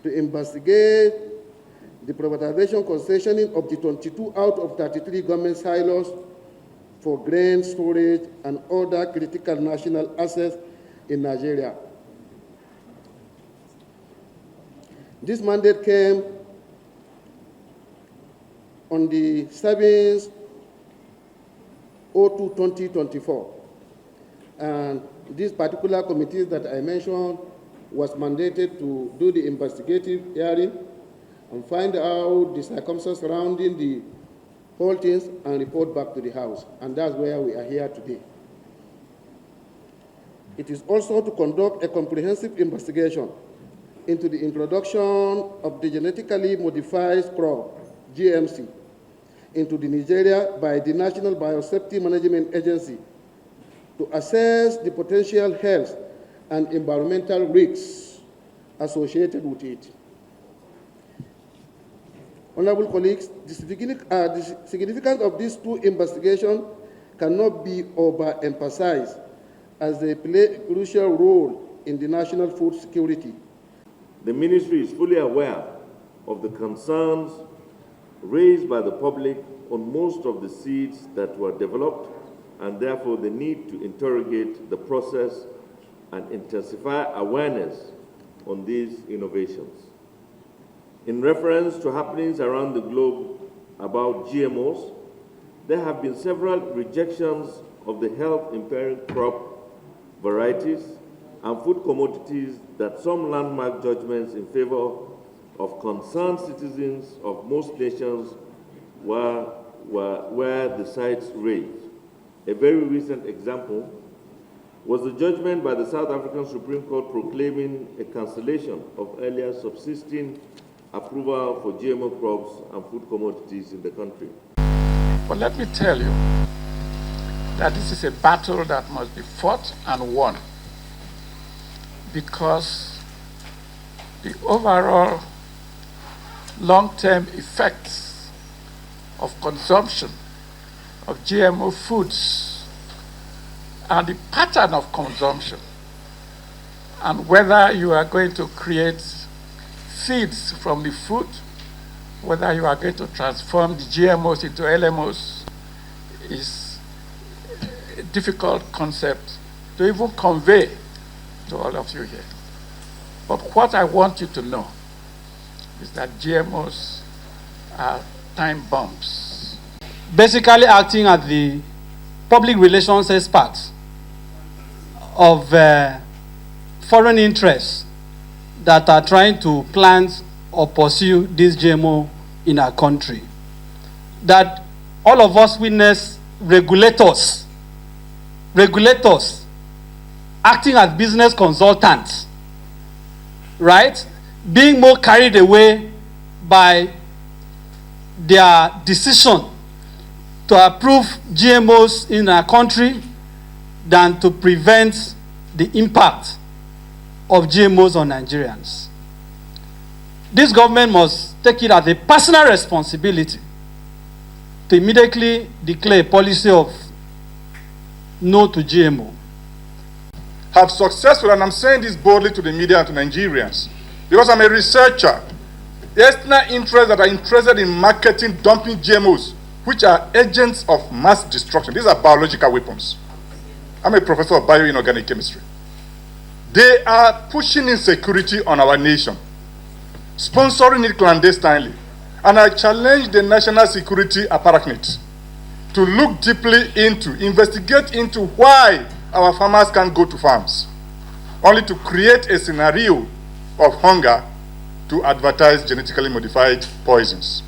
to investigate the privatization concessioning of the 22 out of 33 government silos for grain storage and other critical national assets in Nigeria. This mandate came on the 7th of 2024, and this particular committee that I mentioned was mandated to do the investigative hearing and find out the circumstances surrounding the whole things and report back to the House. And that's where we are here today. It is also to conduct a comprehensive investigation into the introduction of the genetically modified crop, GMC, into the Nigeria by the National Biosafety Management Agency to assess the potential health and environmental risks associated with it. Honorable colleagues, the significance of these two investigations cannot be overemphasized as they play a crucial role in the national food security. The ministry is fully aware of the concerns raised by the public on most of the seeds that were developed, and therefore the need to interrogate the process and intensify awareness on these innovations. In reference to happenings around the globe about GMOs, there have been several rejections of the health-impairing crop varieties and food commodities that some landmark judgments in favor of concerned citizens of most nations were the sites raised. A very recent example was the judgment by the South African Supreme Court proclaiming a cancellation of earlier subsisting approval for GMO crops and food commodities in the country. But let me tell you that this is a battle that must be fought and won, because the overall long-term effects of consumption of GMO foods and the pattern of consumption, and whether you are going to create seeds from the food, whether you are going to transform the GMOs into LMOs, is a difficult concept to even convey to all of you here. But what I want you to know is that GMOs are time bombs. Basically acting as the public relations expert of foreign interests that are trying to plant or pursue this GMO in our country. That all of us witness regulators acting as business consultants, right? Being more carried away by their decision to approve GMOs in our country than to prevent the impact of GMOs on Nigerians. This government must take it as a personal responsibility to immediately declare a policy of no to GMO. Have successful, and I'm saying this boldly to the media and to Nigerians, because I'm a researcher. The external interests that are interested in marketing dumping GMOs, which are agents of mass destruction. These are biological weapons. I'm a professor of bioinorganic chemistry. They are pushing insecurity on our nation, sponsoring it clandestinely. And I challenge the national security apparatus to look deeply investigate into why our farmers can't go to farms, only to create a scenario of hunger to advertise genetically modified poisons.